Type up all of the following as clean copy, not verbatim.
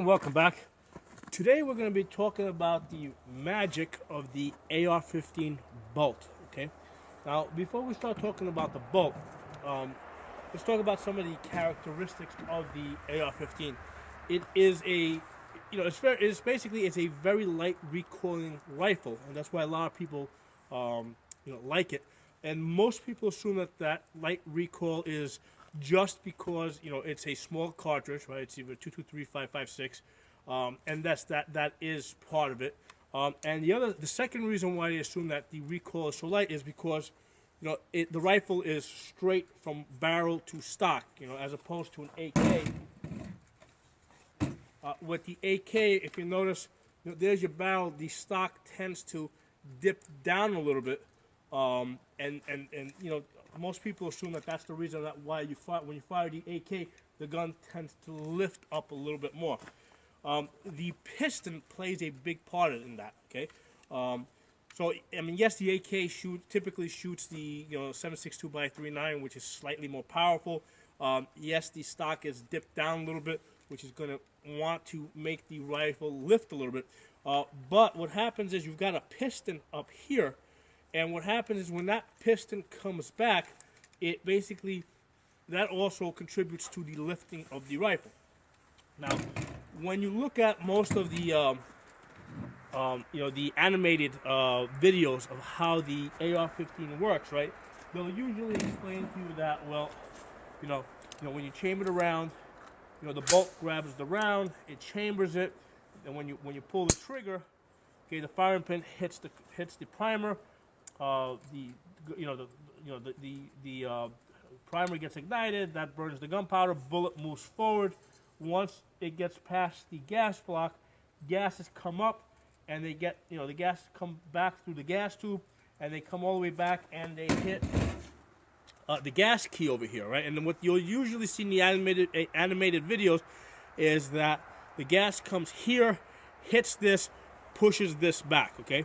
everyone, welcome back. Today we're going to be talking about the magic of the AR-15 bolt. Okay. Now, before we start talking about the bolt, let's talk about some of the characteristics of the AR-15. It is it's basically a very light recoiling rifle, and that's why a lot of people, like it. And most people assume that light recoil is just because it's a small cartridge, right? It's either 223, 556, and that is part of it. And the second reason why they assume that the recoil is so light is because the rifle is straight from barrel to stock, as opposed to an AK. With the AK, if you notice, there's your barrel. The stock tends to dip down a little bit, and most people assume that that's the reason why when you fire the AK, the gun tends to lift up a little bit more. The piston plays a big part in that. Okay, so I mean, yes, the AK typically shoots the 7.62 by 3.9, which is slightly more powerful. Yes, the stock is dipped down a little bit, which is going to want to make the rifle lift a little bit. But what happens is you've got a piston up here. And what happens is when that piston comes back, it basically, that also contributes to the lifting of the rifle. Now, when you look at most of the, the animated videos of how the AR-15 works, right? They'll usually explain to you that, well, when you chamber the round, the bolt grabs the round, it chambers it, and when you pull the trigger, okay, the firing pin hits the primer. The primer gets ignited, that burns the gunpowder, bullet moves forward. Once it gets past the gas block, gases come up, and they get, the gases come back through the gas tube, and they come all the way back, and they hit the gas key over here, right? And then what you'll usually see in the animated videos is that the gas comes here, hits this, pushes this back, okay?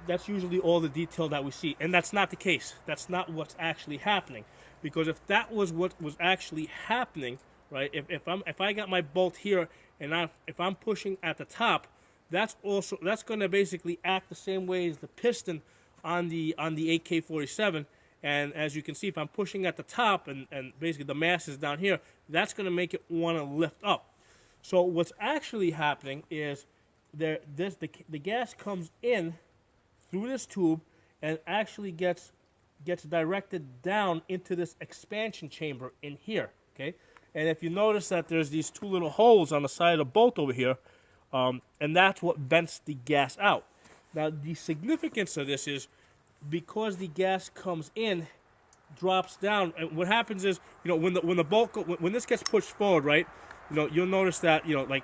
That's usually all the detail that we see, and that's not the case. That's not what's actually happening, because if that was what was actually happening, right? If I got my bolt here and if I'm pushing at the top, that's going to basically act the same way as the piston on the AK-47. And as you can see, if I'm pushing at the top and basically the mass is down here, that's going to make it want to lift up. So what's actually happening is the gas comes in through this tube and actually gets directed down into this expansion chamber in here, okay? And if you notice that there's these two little holes on the side of the bolt over here, and that's what vents the gas out. Now, the significance of this is because the gas comes in, drops down, and what happens is, when the bolt when this gets pushed forward, right? You'll notice that like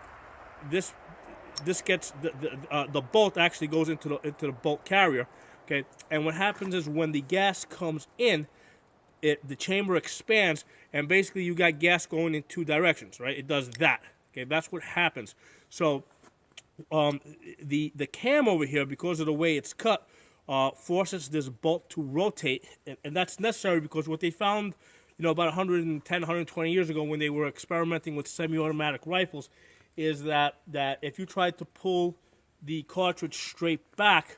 this gets the bolt actually goes into the bolt carrier, okay? And what happens is when the gas comes in, the chamber expands, and basically you got gas going in two directions, right? It does that, okay? That's what happens. So the cam over here, because of the way it's cut, forces this bolt to rotate, and that's necessary because what they found, about 110, 120 years ago when they were experimenting with semi-automatic rifles, is that if you tried to pull the cartridge straight back,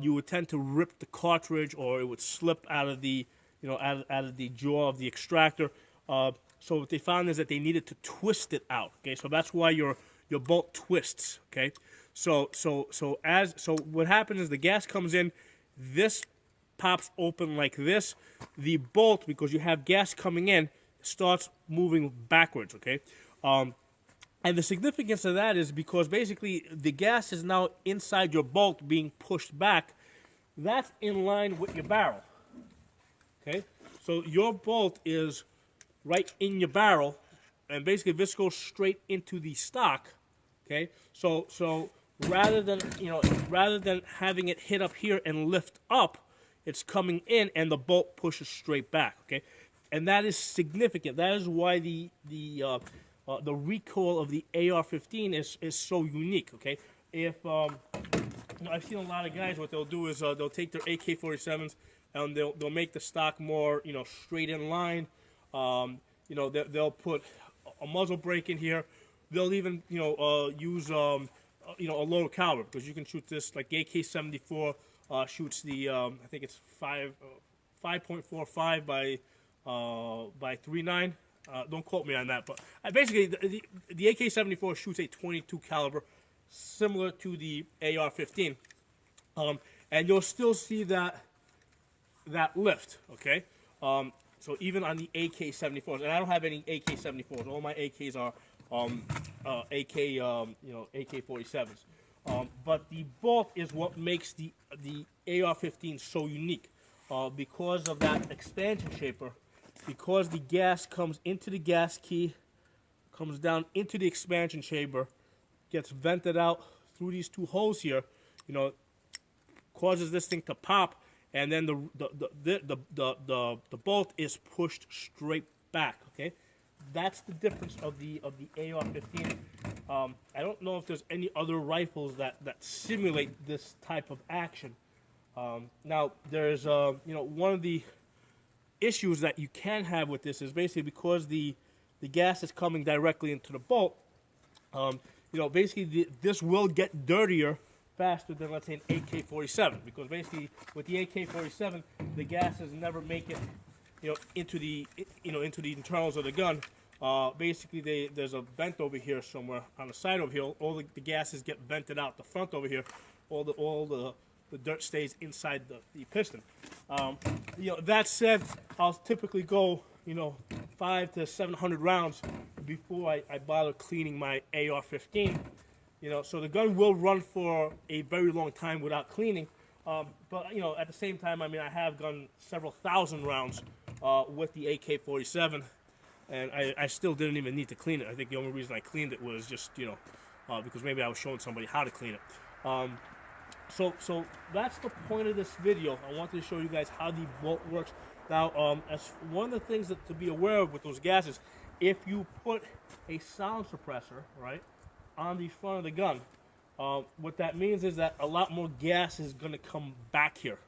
you would tend to rip the cartridge, or it would slip out of the out of the jaw of the extractor. So what they found is that they needed to twist it out. Okay, so that's why your bolt twists. Okay, so what happens is the gas comes in, this pops open like this. The bolt, because you have gas coming in, starts moving backwards. Okay. And the significance of that is because basically the gas is now inside your bolt being pushed back. That's in line with your barrel. Okay? So your bolt is right in your barrel, and basically this goes straight into the stock. Okay? So rather than having it hit up here and lift up, it's coming in and the bolt pushes straight back. Okay? And that is significant. That is why the recoil of the AR-15 is so unique, okay? If I've seen a lot of guys, what they'll do is they'll take their AK-47s and they'll make the stock more, straight in line. They'll put a muzzle brake in here, they'll even use a lower caliber, because you can shoot this like the AK-74 shoots the I think it's 5.45 by 3.9. Don't quote me on that, but basically the AK-74 shoots a 22 caliber, similar to the AR-15, and you'll still see that lift. Okay, so even on the AK-74s, and I don't have any AK-74s. All my AKs are AK-47s. But the bolt is what makes the AR-15 so unique, because of that expansion chamber. Because the gas comes into the gas key, comes down into the expansion chamber, gets vented out through these two holes here, causes this thing to pop, and then the bolt is pushed straight back. Okay, that's the difference of the AR-15. I don't know if there's any other rifles that simulate this type of action. Now there's one of the issues that you can have with this is basically because the gas is coming directly into the bolt. Basically this will get dirtier faster than, let's say, an AK-47, because basically with the AK-47 the gases never make it into the internals of the gun. Basically there's a vent over here somewhere on the side over here. All the gases get vented out the front over here. All the dirt stays inside the piston. That said, I'll typically go 500 to 700 rounds before I bother cleaning my AR-15. So the gun will run for a very long time without cleaning. But at the same time, I have gone several thousand rounds with the AK-47, and I still didn't even need to clean it. I think the only reason I cleaned it was just because maybe I was showing somebody how to clean it. So that's the point of this video. I wanted to show you guys how the bolt works. Now, as one of the things to be aware of with those gases, if you put a sound suppressor, right, on the front of the gun, what that means is that a lot more gas is going to come back here.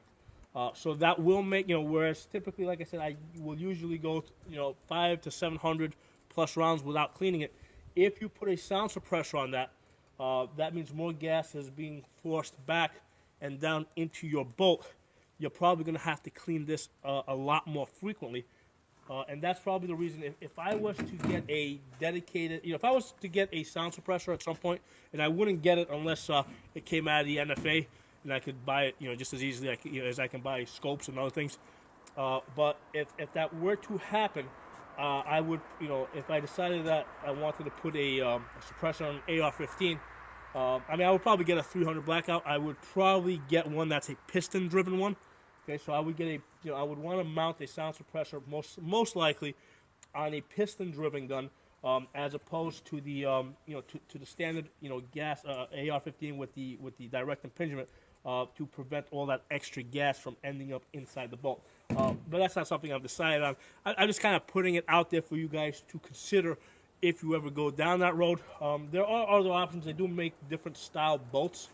So that will make, whereas typically, like I said, I will usually go, 500 to 700 plus rounds without cleaning it. If you put a sound suppressor on that, that means more gas is being forced back and down into your bolt. You're probably going to have to clean this a lot more frequently. And that's probably the reason, if I was to get a dedicated, if I was to get a sound suppressor at some point, and I wouldn't get it unless it came out of the NFA, and I could buy it, just as easily as I can buy scopes and other things. But if that were to happen, I would, if I decided that I wanted to put a suppressor on an AR-15, I would probably get a 300 blackout. I would probably get one that's a piston-driven one. Okay, so I would get I would want to mount a sound suppressor most likely on a piston-driven gun, as opposed to the to the standard gas AR-15 with the direct impingement, to prevent all that extra gas from ending up inside the bolt. But that's not something I've decided on. I'm just kind of putting it out there for you guys to consider if you ever go down that road. There are other options. They do make different style bolts.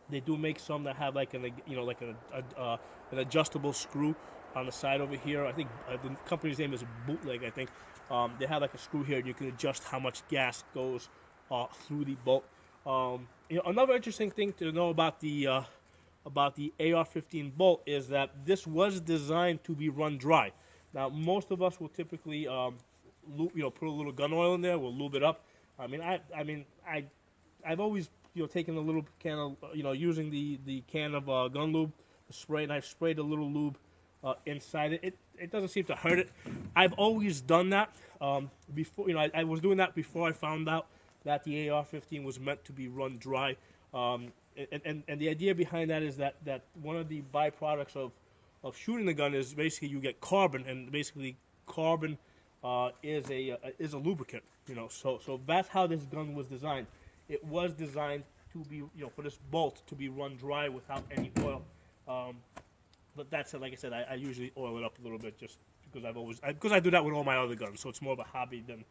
They do make some that have like an adjustable screw on the side over here. I think the company's name is Bootleg. I think they have like a screw here, and you can adjust how much gas goes through the bolt. Another interesting thing to know about the AR-15 bolt is that this was designed to be run dry. Now, most of us will typically put a little gun oil in there. We'll lube it up. I've always taken a little can of using the can of gun lube, the spray, and I've sprayed a little lube inside it. It doesn't seem to hurt it. I've always done that before. I was doing that before I found out that the AR-15 was meant to be run dry. And the idea behind that is that one of the byproducts of shooting the gun is basically you get carbon, and basically carbon is a lubricant. So that's how this gun was designed. It was designed to be, for this bolt to be run dry without any oil. But that said, like I said, I usually oil it up a little bit just because because I do that with all my other guns. So it's more of a hobby than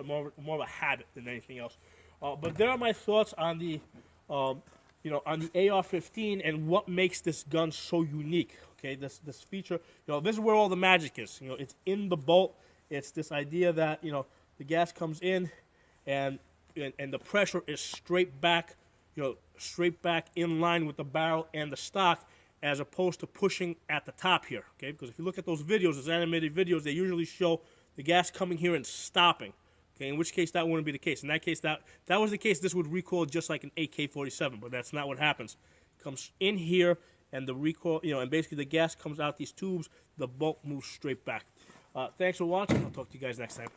more of a habit than anything else. But there are my thoughts on the on the AR-15 and what makes this gun so unique. Okay, this feature, this is where all the magic is. It's in the bolt. It's this idea that the gas comes in, and the pressure is straight back, straight back in line with the barrel and the stock, as opposed to pushing at the top here, okay? Because if you look at those videos, those animated videos, they usually show the gas coming here and stopping, okay? In which case that wouldn't be the case. In that case, that was the case, this would recoil just like an AK-47, but that's not what happens. It comes in here, and the recoil, and basically the gas comes out these tubes, the bolt moves straight back. Thanks for watching. I'll talk to you guys next time.